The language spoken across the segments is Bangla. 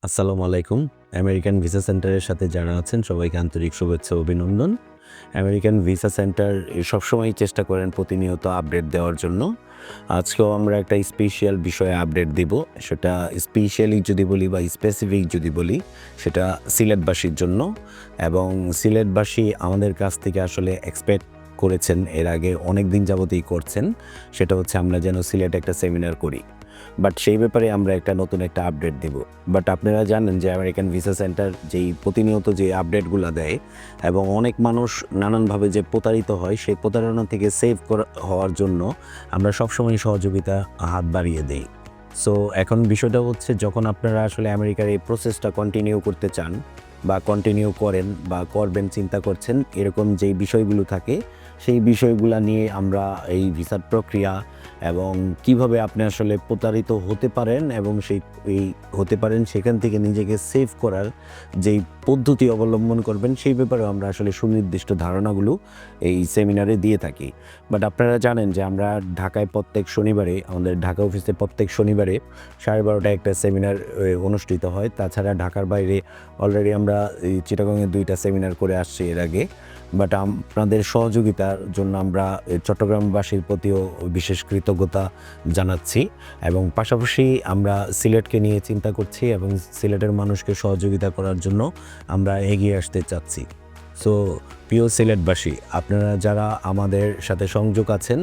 আসসালামু আলাইকুম। আমেরিকান ভিসা সেন্টারের সাথে যারা আছেন সবাইকে আন্তরিক শুভেচ্ছা ও অভিনন্দন। আমেরিকান ভিসা সেন্টার সবসময়ই চেষ্টা করেন প্রতিনিয়ত আপডেট দেওয়ার জন্য। আজকেও আমরা একটা স্পেশাল বিষয়ে আপডেট দিব। সেটা স্পেশালি যদি বলি বা স্পেসিফিক যদি বলি, সেটা সিলেটবাসীর জন্য। এবং সিলেটবাসী আমাদের কাছ থেকে আসলে এক্সপেক্ট করেছেন, এর আগে অনেক দিন যাবতই করছেন। সেটা হচ্ছে আমরা যেন সিলেটে একটা সেমিনার করি। বাট সেই ব্যাপারে আমরা নতুন একটা আপডেট দিব। বাট আপনারা জানেন যে আমেরিকান ভিসা সেন্টার যেই প্রতিনিয়ত যে আপডেটগুলো দেয় এবং অনেক মানুষ নানানভাবে যে প্রতারিত হয়, সেই প্রতারণা থেকে সেভ হওয়ার জন্য আমরা সবসময় সহযোগিতা হাত বাড়িয়ে দেই। সো এখন বিষয়টা হচ্ছে, যখন আপনারা আসলে আমেরিকার এই প্রসেসটা কন্টিনিউ করতে চান বা কন্টিনিউ করেন বা করবেন চিন্তা করছেন, এরকম যেই বিষয়গুলো থাকে সেই বিষয়গুলো নিয়ে আমরা এই ভিসার প্রক্রিয়া এবং কিভাবে আপনি আসলে প্রতারিত হতে পারেন এবং সেখান থেকে নিজেকে সেভ করার যেই পদ্ধতি অবলম্বন করবেন, সেই ব্যাপারেও আমরা আসলে সুনির্দিষ্ট ধারণাগুলো এই সেমিনারে দিয়ে থাকি। বাট আপনারা জানেন যে আমরা ঢাকায় প্রত্যেক শনিবারে, আমাদের ঢাকা অফিসে প্রত্যেক শনিবারে 12:30টায় একটা সেমিনার অনুষ্ঠিত হয়। তাছাড়া ঢাকার বাইরে অলরেডি আমরা এই চিটাগংয়ে 2টা সেমিনার করে আসছি এর আগে। বাট আপনাদের সহযোগিতার জন্য আমরা চট্টগ্রামবাসীর প্রতিও বিশেষ কৃতজ্ঞতা জানাচ্ছি এবং পাশাপাশি আমরা সিলেটকে নিয়ে চিন্তা করছি এবং সিলেটের মানুষকে সহযোগিতা করার জন্য আমরা এগিয়ে আসতে চাচ্ছি। সো প্রিয় সিলেটবাসী, আপনারা যারা আমাদের সাথে সংযোগ আছেন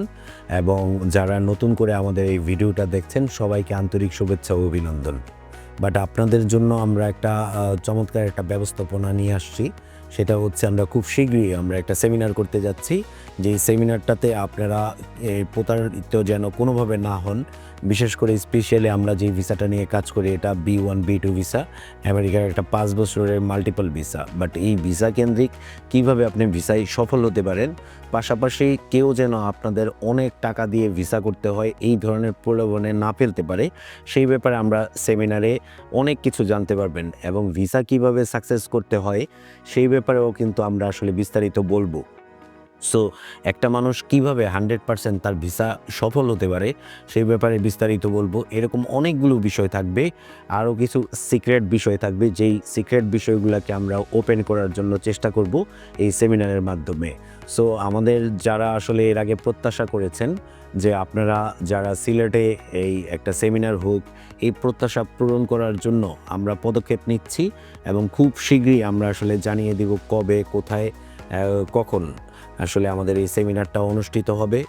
এবং যারা নতুন করে আমাদের এই ভিডিওটা দেখছেন, সবাইকে আন্তরিক শুভেচ্ছা ও অভিনন্দন। বাট আপনাদের জন্য আমরা একটা চমৎকার একটা ব্যবস্থাপনা নিয়ে আসছি। সেটা হচ্ছে, আমরা খুব শীঘ্রই আমরা একটা সেমিনার করতে যাচ্ছি। যেই সেমিনারটাতে আপনারা প্রতারিত যেন কোনোভাবে না হন। বিশেষ করে স্পেশালি আমরা যে ভিসাটা নিয়ে কাজ করি, এটা B1 B2 ভিসা, আমেরিকার একটা 5 বছরের মাল্টিপল ভিসা। বাট এই ভিসা কেন্দ্রিক কীভাবে আপনি ভিসায় সফল হতে পারেন, পাশাপাশি কেউ যেন আপনাদের অনেক টাকা দিয়ে ভিসা করতে হয় এই ধরনের প্রলোভনে না ফেলতে পারে, সেই ব্যাপারে আমরা সেমিনারে অনেক কিছু জানতে পারবেন। এবং ভিসা কিভাবে সাকসেস করতে হয় সেই ব্যাপারেও কিন্তু আমরা আসলে বিস্তারিত বলবো। সো একটা মানুষ কিভাবে 100% তার ভিসা সফল হতে পারে সেই ব্যাপারে বিস্তারিত বলবো। এরকম অনেকগুলো বিষয় থাকবে, আরও কিছু সিক্রেট বিষয় থাকবে, যেই সিক্রেট বিষয়গুলোকে আমরা ওপেন করার জন্য চেষ্টা করব এই সেমিনারের মাধ্যমে। সো আমাদের যারা আসলে এর আগে প্রত্যাশা করেছেন যে আপনারা যারা সিলেটে এই একটা সেমিনার হোক, এই প্রত্যাশা পূরণ করার জন্য আমরা পদক্ষেপ নিচ্ছি এবং খুব শীঘ্রই আমরা আসলে জানিয়ে দিব কবে, কোথায়, কখন আসলে আমাদের এই সেমিনারটা অনুষ্ঠিত হবে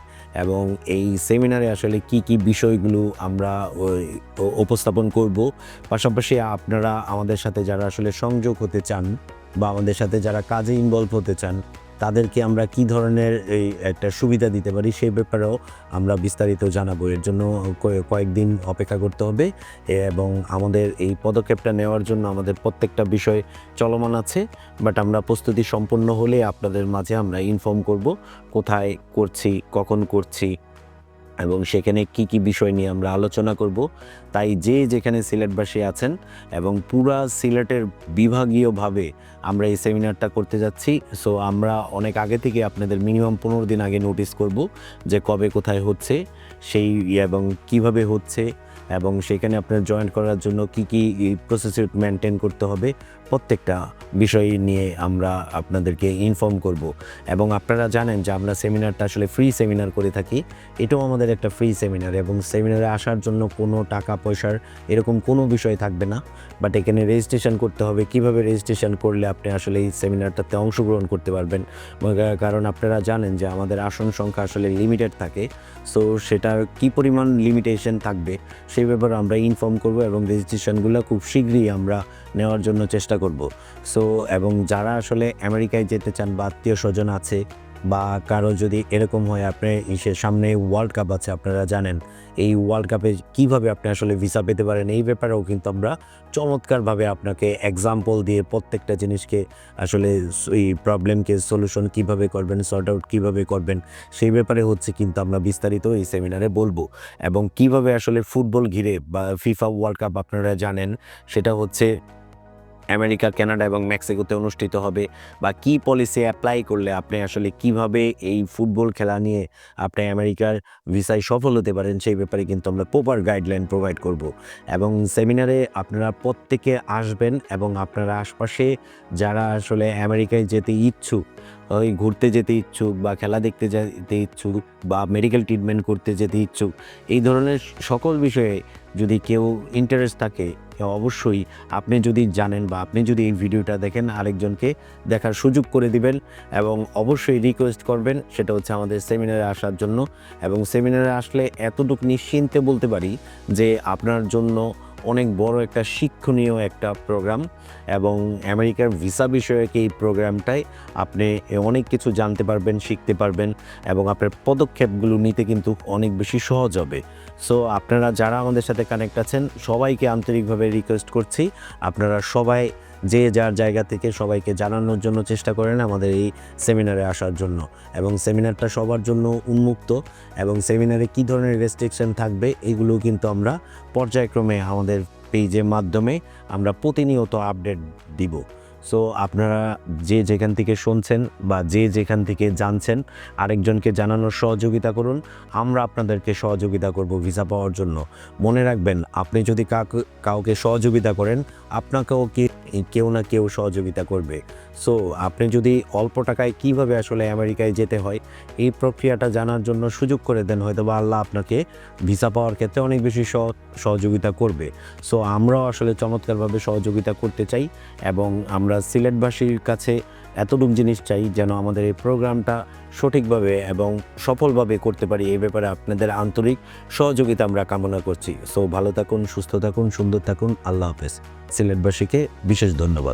এবং এই সেমিনারে আসলে কি বিষয়গুলো আমরা উপস্থাপন করব। পাশাপাশি আপনারা আমাদের সাথে যারা আসলে সংযোগ হতে চান বা আমাদের সাথে যারা কাজে ইনভলভ হতে চান, তাদেরকে আমরা কি ধরনের এই একটা সুবিধা দিতে পারি সেই ব্যাপারেও আমরা বিস্তারিত জানাবো। এর জন্য কয়েকদিন অপেক্ষা করতে হবে এবং আমাদের এই পদক্ষেপটা নেওয়ার জন্য আমাদের প্রত্যেকটা বিষয় চলমান আছে। বাট আমরা প্রস্তুতি সম্পন্ন হলে আপনাদের মাঝে আমরা ইনফর্ম করব কোথায় করছি, কখন করছি এবং সেখানে কি বিষয় নিয়ে আমরা আলোচনা করব। তাই যেখানে সিলেটবাসী আছেন এবং পুরা সিলেটের বিভাগীয়ভাবে আমরা এই সেমিনারটা করতে যাচ্ছি। সো আমরা অনেক আগে থেকে আপনাদের মিনিমাম 15 দিন আগে নোটিস করব যে কবে কোথায় হচ্ছে সেই এবং কিভাবে হচ্ছে এবং সেখানে আপনার জয়েন করার জন্য কি প্রসেসিং মেনটেন করতে হবে, প্রত্যেকটা বিষয় নিয়ে আমরা আপনাদেরকে ইনফর্ম করব। এবং আপনারা জানেন যে আমরা সেমিনারটা আসলে ফ্রি সেমিনার করে থাকি। এটাও আমাদের একটা ফ্রি সেমিনার এবং সেমিনারে আসার জন্য কোনো টাকা পয়সার এরকম কোনো বিষয় থাকবে না। বাট এখানে রেজিস্ট্রেশন করতে হবে। কিভাবে রেজিস্ট্রেশন করলে আপনি আসলে এই সেমিনারটাতে অংশগ্রহণ করতে পারবেন, কারণ আপনারা জানেন যে আমাদের আসন সংখ্যা আসলে লিমিটেড থাকে। সো সেটা কি পরিমাণ লিমিটেশন থাকবে সেই ব্যাপারে আমরা ইনফর্ম করব এবং রেজিস্ট্রেশনগুলো খুব শীঘ্রই আমরা নেওয়ার জন্য চেষ্টা করব। সো এবং যারা আসলে আমেরিকায় যেতে চান বা আত্মীয় স্বজন আছে বা কারো যদি এরকম হয়, আপনি সামনে ওয়ার্ল্ড কাপ আছে, আপনারা জানেন এই ওয়ার্ল্ড কাপে কীভাবে আপনি আসলে ভিসা পেতে পারেন, এই ব্যাপারেও কিন্তু আমরা চমৎকারভাবে আপনাকে এক্সাম্পল দিয়ে প্রত্যেকটা জিনিসকে আসলে এই প্রবলেমকে সলিউশন কীভাবে করবেন, সর্ট আউট কীভাবে করবেন সেই ব্যাপারে কিন্তু আমরা বিস্তারিত এই সেমিনারে বলবো। এবং কিভাবে আসলে ফুটবল ঘিরে বা ফিফা ওয়ার্ল্ড কাপ আপনারা জানেন সেটা হচ্ছে আমেরিকা, কানাডা এবং মেক্সিকোতে অনুষ্ঠিত হবে, বা কি পলিসি অ্যাপ্লাই করলে আপনি আসলে কিভাবে এই ফুটবল খেলা নিয়ে আপনি আমেরিকার ভিসায় সফল হতে পারেন, সেই ব্যাপারে কিন্তু আমরা প্রপার গাইডলাইন প্রোভাইড করব। এবং সেমিনারে আপনারা প্রত্যেকে আসবেন এবং আপনারা আশপাশে যারা আসলে আমেরিকায় যেতে ইচ্ছুক, ওই ঘুরতে যেতে ইচ্ছুক বা খেলা দেখতে যেতে ইচ্ছুক বা মেডিকেল ট্রিটমেন্ট করতে যেতে ইচ্ছুক, এই ধরনের সকল বিষয়ে যদি কেউ ইন্টারেস্ট থাকে, অবশ্যই আপনি যদি জানেন বা আপনি যদি এই ভিডিওটা দেখেন, আরেকজনকে দেখার সুযোগ করে দিবেন এবং অবশ্যই রিকোয়েস্ট করবেন সেটা হচ্ছে আমাদের সেমিনারে আসার জন্য। এবং সেমিনারে আসলে এতটুকু নিশ্চিন্তে বলতে পারি যে আপনার জন্য অনেক বড় একটা শিক্ষণীয় একটা প্রোগ্রাম, এবং আমেরিকার ভিসা বিষয়ক এই প্রোগ্রামটায় আপনি অনেক কিছু জানতে পারবেন, শিখতে পারবেন এবং আপনার পদক্ষেপগুলো নিতে কিন্তু অনেক বেশি সহজ হবে। সো আপনারা যারা আমাদের সাথে কানেক্ট আছেন সবাইকে আন্তরিকভাবে রিকোয়েস্ট করছি, আপনারা সবাই যে যার জায়গা থেকে সবাইকে জানানোর জন্য চেষ্টা করেন আমাদের এই সেমিনারে আসার জন্য। এবং সেমিনারটা সবার জন্য উন্মুক্ত, এবং সেমিনারে কী ধরনের রেস্ট্রিকশন থাকবে এগুলো কিন্তু আমরা পর্যায়ক্রমে আমাদের পেজের মাধ্যমে আমরা প্রতিনিয়ত আপডেট দিব। সো আপনারা যে যেখান থেকে শুনছেন বা যে যেখান থেকে জানছেন, আরেকজনকে জানানোর সহযোগিতা করুন, আমরা আপনাদেরকে সহযোগিতা করব ভিসা পাওয়ার জন্য। মনে রাখবেন, আপনি যদি কাউকে সহযোগিতা করেন, আপনাকেও কেউ না কেউ সহযোগিতা করবে। সো আপনি যদি অল্প টাকায় কিভাবে আসলে আমেরিকায় যেতে হয় এই প্রক্রিয়াটা জানার জন্য সুযোগ করে দেন, হয়তো বা আল্লাহ আপনাকে ভিসা পাওয়ার ক্ষেত্রে অনেক বেশি সহযোগিতা করবে। সো আমরাও আসলে চমৎকারভাবে সহযোগিতা করতে চাই, এবং আমরা সিলেটবাসীর কাছে এতটুকু জিনিস চাই যেন আমাদের এই প্রোগ্রামটা সঠিকভাবে এবং সফলভাবে করতে পারি। এই ব্যাপারে আপনাদের আন্তরিক সহযোগিতা আমরা কামনা করছি। সো ভালো থাকুন, সুস্থ থাকুন, সুন্দর থাকুন। আল্লাহ হাফেজ। সিলেটবাসীকে বিশেষ ধন্যবাদ।